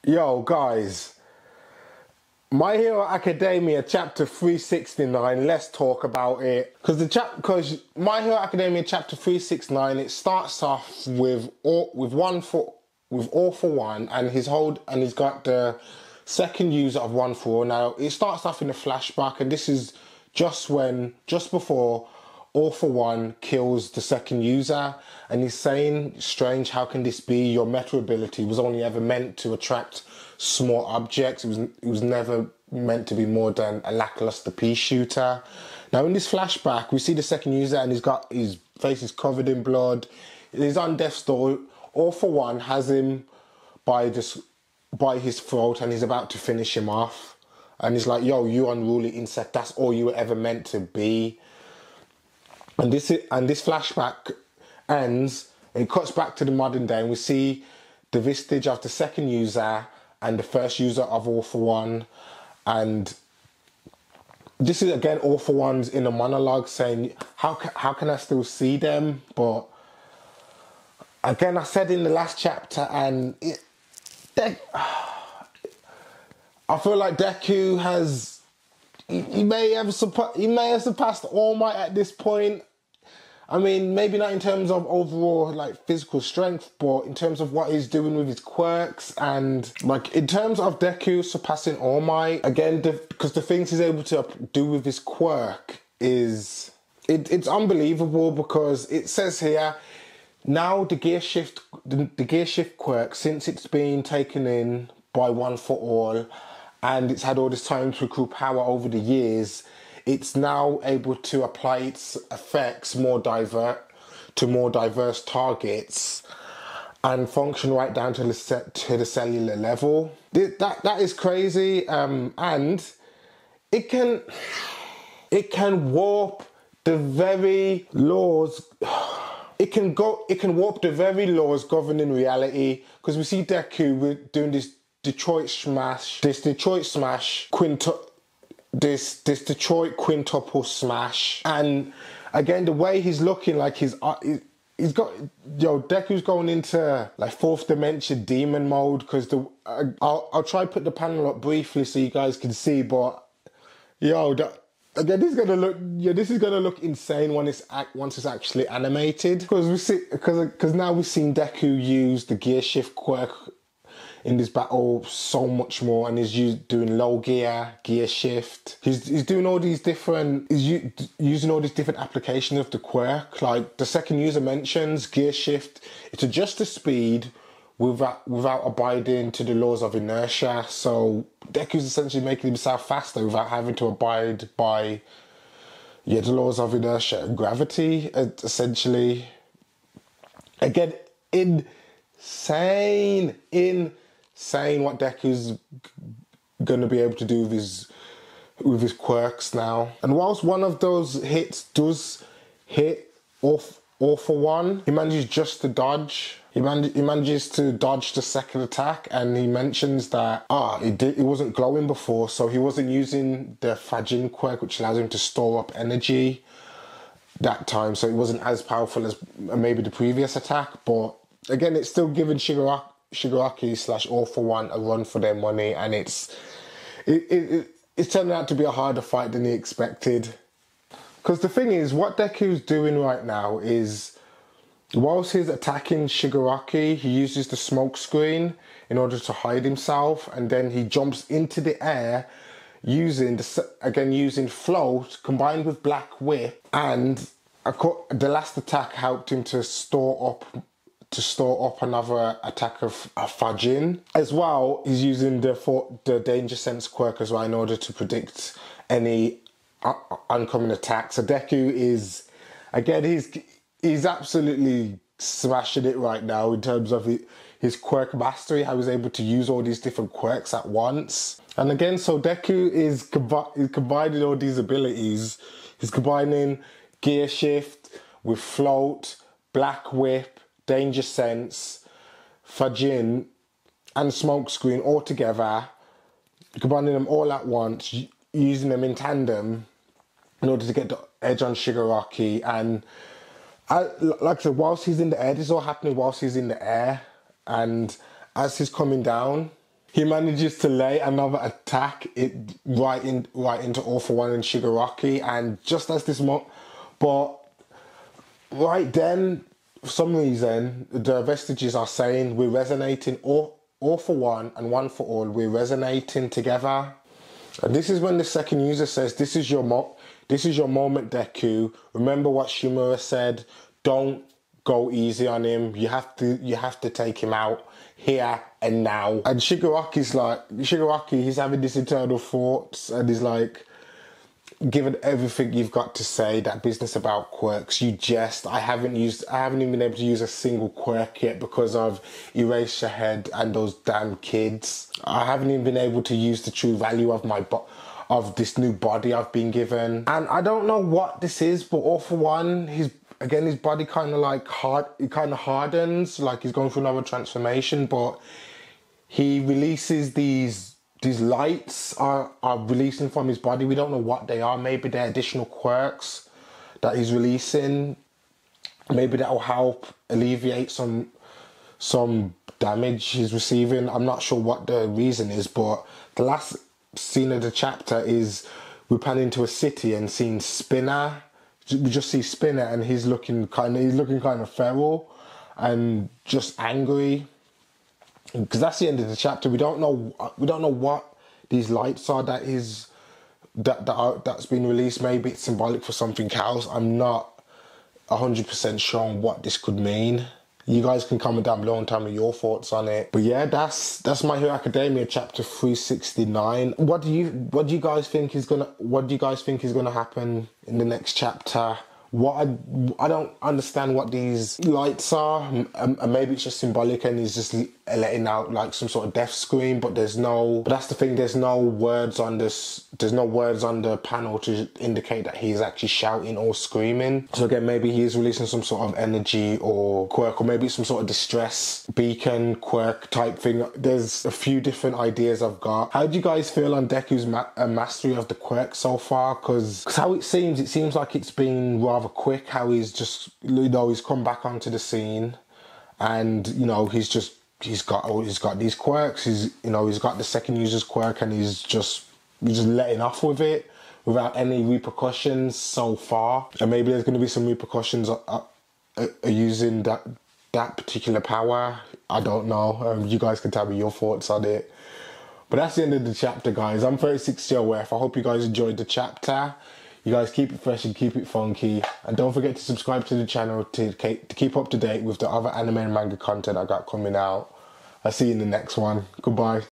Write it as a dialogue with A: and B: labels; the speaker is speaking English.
A: Yo, guys, My Hero Academia chapter 369, let's talk about it. Because My Hero Academia chapter 369, it starts off with all for one, and he's got the second user of One for All. Now, it starts off in a flashback, and this is just before All for One kills the second user, and he's saying, strange, how can this be? Your meta ability was only ever meant to attract small objects. It was never meant to be more than a lackluster pea shooter. Now in this flashback, we see the second user, and his face is covered in blood. He's on death's door. All for One has him by his throat, and he's about to finish him off. And he's like, yo, you unruly insect, that's all you were ever meant to be. And this flashback ends, and it cuts back to the modern day, and we see the vestige of the second user and the first user of All for One. And this is again All for One's in a monologue saying, how can I still see them? But again, I said in the last chapter, and I feel like Deku has, he may have surpassed All Might at this point. I mean, maybe not in terms of overall like physical strength, but in terms of what he's doing with his quirks, and like in terms of Deku surpassing All Might again, because the things he's able to do with his quirk is it's unbelievable. Because it says here, now the gear shift quirk, since it's been taken in by One for All, and it's had all this time to accrue power over the years, it's now able to apply its effects to more diverse targets and function right down to the cellular level. That is crazy, and it can warp the very laws. It can warp the very laws governing reality, because we see Deku doing this Detroit Smash quintuple smash, and again the way he's looking, like he's got, Deku's going into like fourth dimension demon mode. Because I'll try to put the panel up briefly so you guys can see, but again, this is gonna look insane once it's actually animated, because now we've seen Deku use the gear shift quirk in this battle so much more, and he's doing low gear shift. He's doing all these different, using all these different applications of the quirk. Like the second user mentions, gear shift, it adjusts the speed without abiding to the laws of inertia. So Deku's essentially making himself faster without having to abide by the laws of inertia and gravity, essentially. Again, insane what Deku's going to be able to do with his quirks now. And whilst one of those hits does hit All for One, he manages just to dodge. He manages to dodge the second attack, and he mentions that it wasn't glowing before, so he wasn't using the Fajin quirk, which allows him to store up energy that time, so it wasn't as powerful as maybe the previous attack. But again, it's still giving Shigaraki / All for One a run for their money, and it's turning out to be a harder fight than he expected. Because the thing is, what Deku's doing right now is, whilst he's attacking Shigaraki, he uses the smoke screen in order to hide himself, and then he jumps into the air using float combined with Black Whip, and the last attack helped him to store up another attack of Fajin. As well, he's using the Danger Sense quirk as well in order to predict any oncoming attacks. So Deku is, again, he's absolutely smashing it right now in terms of his quirk mastery, how he's able to use all these different quirks at once. And again, so Deku is combining all these abilities. He's combining Gear Shift with Float, Black Whip, Danger Sense, Fajin, and Smokescreen all together, combining them all at once, using them in tandem in order to get the edge on Shigaraki. And like I said, whilst he's in the air, this is all happening whilst he's in the air, and as he's coming down, he manages to lay another attack right into All For One and Shigaraki, and just as this but right then, for some reason, the vestiges are saying we're resonating, all for one and one for all, we're resonating together. And this is when the second user says, this is your moment, Deku. Remember what Shimura said, don't go easy on him. You have to take him out here and now. And Shigaraki, he's having this internal thoughts, and he's like, given everything you've got to say, that business about quirks, you jest. I haven't even been able to use a single quirk yet because of Eraserhead and those damn kids. I haven't even been able to use the true value of this new body I've been given. And I don't know what this is, but All For One, his body kind of hardens, like he's going through another transformation, but he releases these lights are releasing from his body. We don't know what they are. Maybe they're additional quirks that he's releasing. Maybe that will help alleviate some damage he's receiving. I'm not sure what the reason is, but the last scene of the chapter is we're panning to a city and seeing Spinner. We just see Spinner, and he's looking kind of feral and just angry. Because that's the end of the chapter. We don't know what these lights are that's been released. Maybe it's symbolic for something else. I'm not 100% sure on what this could mean. You guys can comment down below and tell me your thoughts on it. But yeah, that's My Hero Academia chapter 369. What do you guys think is gonna happen in the next chapter? I don't understand what these lights are, and maybe it's just symbolic and he's just letting out like some sort of death scream, but that's the thing, there's no words on the panel to indicate that he's actually shouting or screaming. So again, maybe he is releasing some sort of energy or quirk, or maybe some sort of distress beacon quirk type thing. There's a few different ideas I've got. How do you guys feel on Deku's mastery of the quirk so far? Because how it seems like it's been rather quick, how he's just, he's come back onto the scene, and he's got these quirks. He's got the second user's quirk, and he's just letting off with it without any repercussions so far. And maybe there's going to be some repercussions using that particular power. I don't know. You guys can tell me your thoughts on it. But that's the end of the chapter, guys. I'm 36YOF. I hope you guys enjoyed the chapter. You guys keep it fresh and keep it funky. And don't forget to subscribe to the channel to keep up to date with the other anime and manga content I got coming out. I'll see you in the next one. Goodbye.